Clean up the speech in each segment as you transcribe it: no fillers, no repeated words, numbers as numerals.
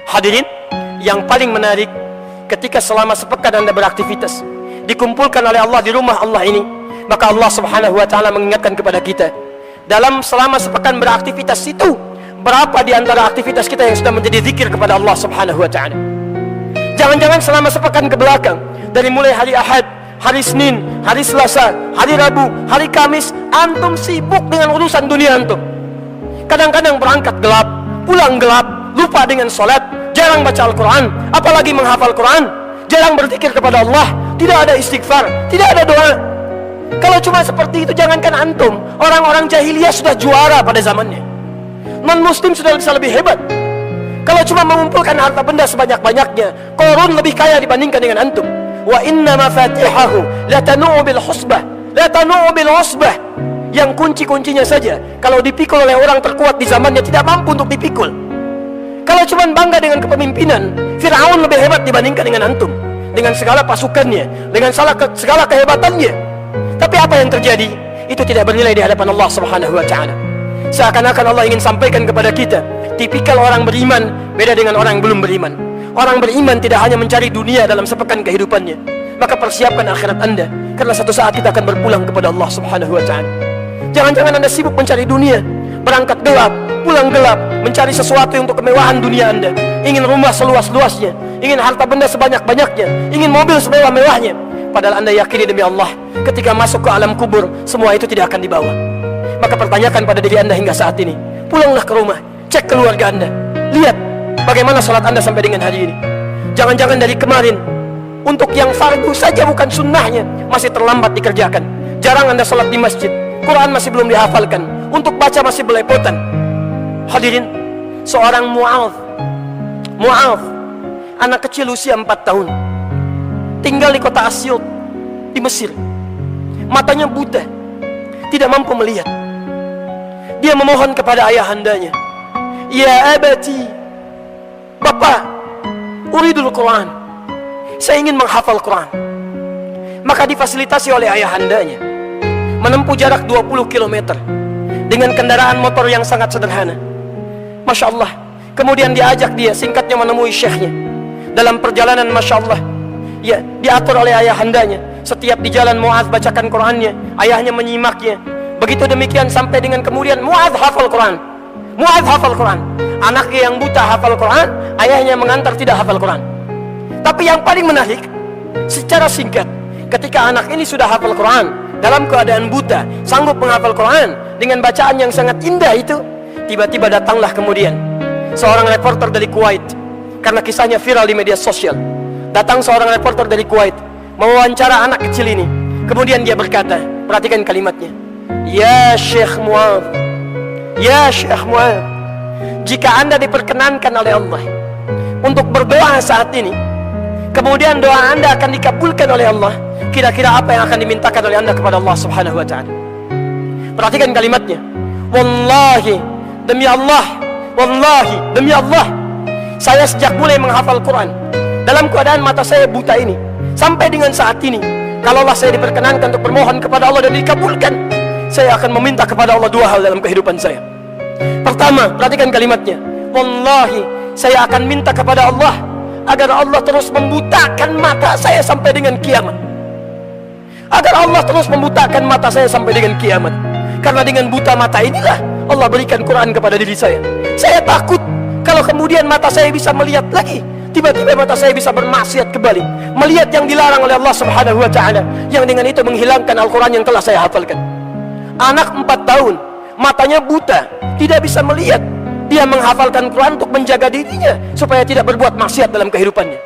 Hadirin, yang paling menarik ketika selama sepekan Anda beraktivitas, dikumpulkan oleh Allah di rumah Allah ini, maka Allah Subhanahu wa ta'ala mengingatkan kepada kita, dalam selama sepekan beraktivitas itu, berapa di antara aktivitas kita yang sudah menjadi zikir kepada Allah Subhanahu wa ta'ala. Jangan-jangan selama sepekan ke belakang, dari mulai hari Ahad, hari Senin, hari Selasa, hari Rabu, hari Kamis, antum sibuk dengan urusan dunia antum. Kadang-kadang berangkat gelap, pulang gelap, lupa dengan sholat, jarang baca Al-Quran, apalagi menghafal Quran, jarang berzikir kepada Allah, tidak ada istighfar, tidak ada doa. Kalau cuma seperti itu, jangankan antum, orang-orang jahiliyah sudah juara pada zamannya. Non-muslim sudah bisa lebih hebat. Kalau cuma mengumpulkan harta benda sebanyak-banyaknya, Qarun lebih kaya dibandingkan dengan antum. Wa inna mafatihahu latanu'u bil husbah, latanu'u bil usbah. Yang kunci-kuncinya saja, kalau dipikul oleh orang terkuat di zamannya, tidak mampu untuk dipikul. Kalau cuma bangga dengan kepemimpinan, Fir'aun lebih hebat dibandingkan dengan antum, dengan segala pasukannya, dengan segala kehebatannya. Tapi apa yang terjadi? Itu tidak bernilai di hadapan Allah Subhanahu wa ta'ala. Seakan-akan Allah ingin sampaikan kepada kita, tipikal orang beriman beda dengan orang yang belum beriman. Orang beriman tidak hanya mencari dunia dalam sepekan kehidupannya, maka persiapkan akhirat Anda, karena satu saat kita akan berpulang kepada Allah Subhanahu wa ta'ala. Jangan-jangan Anda sibuk mencari dunia, berangkat gelap, pulang gelap, mencari sesuatu untuk kemewahan dunia Anda. Ingin rumah seluas-luasnya, ingin harta benda sebanyak-banyaknya, ingin mobil semewah-mewahnya. Padahal Anda yakini demi Allah, ketika masuk ke alam kubur, semua itu tidak akan dibawa. Maka pertanyakan pada diri Anda hingga saat ini. Pulanglah ke rumah, cek keluarga Anda, lihat bagaimana sholat Anda sampai dengan hari ini. Jangan-jangan dari kemarin, untuk yang fardu saja bukan sunnahnya, masih terlambat dikerjakan. Jarang Anda sholat di masjid, Quran masih belum dihafalkan, untuk baca masih belepotan. Hadirin, seorang Mu'adh, anak kecil usia 4 tahun, tinggal di kota Asyut di Mesir. Matanya buta, tidak mampu melihat. Dia memohon kepada ayahandanya, "Ya abati, Bapak, uridul Quran, saya ingin menghafal Quran." Maka difasilitasi oleh ayahandanya menempuh jarak 20 km dengan kendaraan motor yang sangat sederhana. Masya Allah. Kemudian diajak dia singkatnya menemui syekhnya. Dalam perjalanan, Masya Allah, ya, diatur oleh ayahandanya. Setiap di jalan Mu'adh bacakan Qurannya, ayahnya menyimaknya. Begitu demikian sampai dengan kemudian Mu'adh hafal Quran. Mu'adh hafal Quran. Anaknya yang buta hafal Quran, ayahnya mengantar tidak hafal Quran. Tapi yang paling menarik, secara singkat, ketika anak ini sudah hafal Quran, dalam keadaan buta, sanggup menghafal Quran dengan bacaan yang sangat indah itu, tiba-tiba datanglah kemudian seorang reporter dari Kuwait, karena kisahnya viral di media sosial. Datang seorang reporter dari Kuwait mewawancara anak kecil ini. Kemudian dia berkata, perhatikan kalimatnya, "Ya Syekh Mu'adh, ya Syekh Mu'adh, jika Anda diperkenankan oleh Allah untuk berdoa saat ini, kemudian doa Anda akan dikabulkan oleh Allah, kira-kira apa yang akan dimintakan oleh Anda kepada Allah Subhanahu wa ta'ala?" Perhatikan kalimatnya, "Wallahi, demi Allah, wallahi, demi Allah, saya sejak mulai menghafal Quran, dalam keadaan mata saya buta ini, sampai dengan saat ini, kalaulah saya diperkenankan untuk bermohon kepada Allah dan dikabulkan, saya akan meminta kepada Allah 2 hal dalam kehidupan saya. Pertama, perhatikan kalimatnya, wallahi, saya akan minta kepada Allah agar Allah terus membutakan mata saya sampai dengan kiamat. Agar Allah terus membutakan mata saya sampai dengan kiamat. Karena dengan buta mata inilah Allah berikan Quran kepada diri saya. Saya takut kalau kemudian mata saya bisa melihat lagi, tiba-tiba mata saya bisa bermaksiat kembali, melihat yang dilarang oleh Allah Subhanahu wa ta'ala, yang dengan itu menghilangkan Al-Quran yang telah saya hafalkan." Anak 4 tahun, matanya buta, tidak bisa melihat, dia menghafalkan Quran untuk menjaga dirinya supaya tidak berbuat maksiat dalam kehidupannya.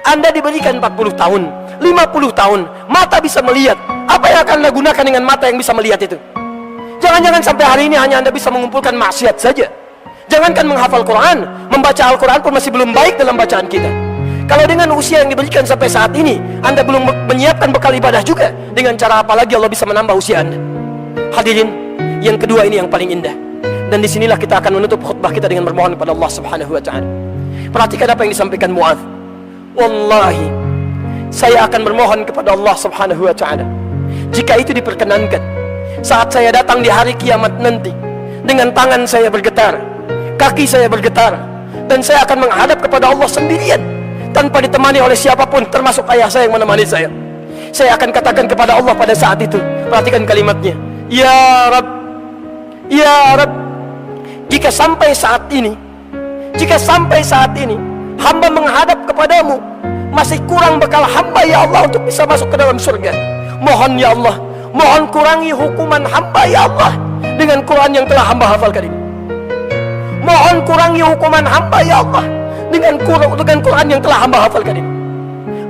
Anda diberikan 40 tahun, 50 tahun, mata bisa melihat. Apa yang akan Anda gunakan dengan mata yang bisa melihat itu? Jangan-jangan sampai hari ini hanya Anda bisa mengumpulkan maksiat saja. Jangankan menghafal Quran, membaca Al-Quran pun masih belum baik dalam bacaan kita. Kalau dengan usia yang diberikan sampai saat ini, Anda belum menyiapkan bekal ibadah juga, dengan cara apa lagi Allah bisa menambah usia Anda? Hadirin, yang kedua ini yang paling indah. Dan disinilah kita akan menutup khutbah kita dengan bermohon kepada Allah Subhanahu wa ta'ala. Perhatikan apa yang disampaikan Mu'adh. "Wallahi, saya akan bermohon kepada Allah Subhanahu wa ta'ala, jika itu diperkenankan, saat saya datang di hari kiamat nanti, dengan tangan saya bergetar, kaki saya bergetar, dan saya akan menghadap kepada Allah sendirian tanpa ditemani oleh siapapun, termasuk ayah saya yang menemani saya. Saya akan katakan kepada Allah pada saat itu, perhatikan kalimatnya, Ya Rabb, Ya Rabb, jika sampai saat ini hamba menghadap kepadamu, masih kurang bekal hamba ya Allah untuk bisa masuk ke dalam surga. Mohon ya Allah, mohon kurangi hukuman hamba ya Allah dengan Quran yang telah hamba hafalkan ini. Mohon kurangi hukuman hamba ya Allah dengan Quran yang telah hamba hafalkan ini.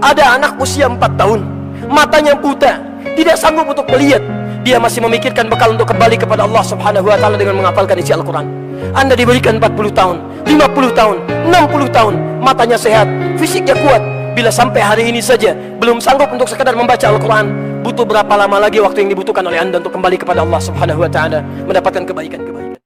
Ada anak usia 4 tahun, matanya buta, tidak sanggup untuk melihat. Dia masih memikirkan bekal untuk kembali kepada Allah Subhanahu wa Ta'ala dengan menghafalkan isi Al-Quran. Anda diberikan 40 tahun, 50 tahun, 60 tahun, matanya sehat, fisiknya kuat. Bila sampai hari ini saja belum sanggup untuk sekadar membaca Al-Quran, butuh berapa lama lagi waktu yang dibutuhkan oleh Anda untuk kembali kepada Allah Subhanahu wa Ta'ala, mendapatkan kebaikan-kebaikan.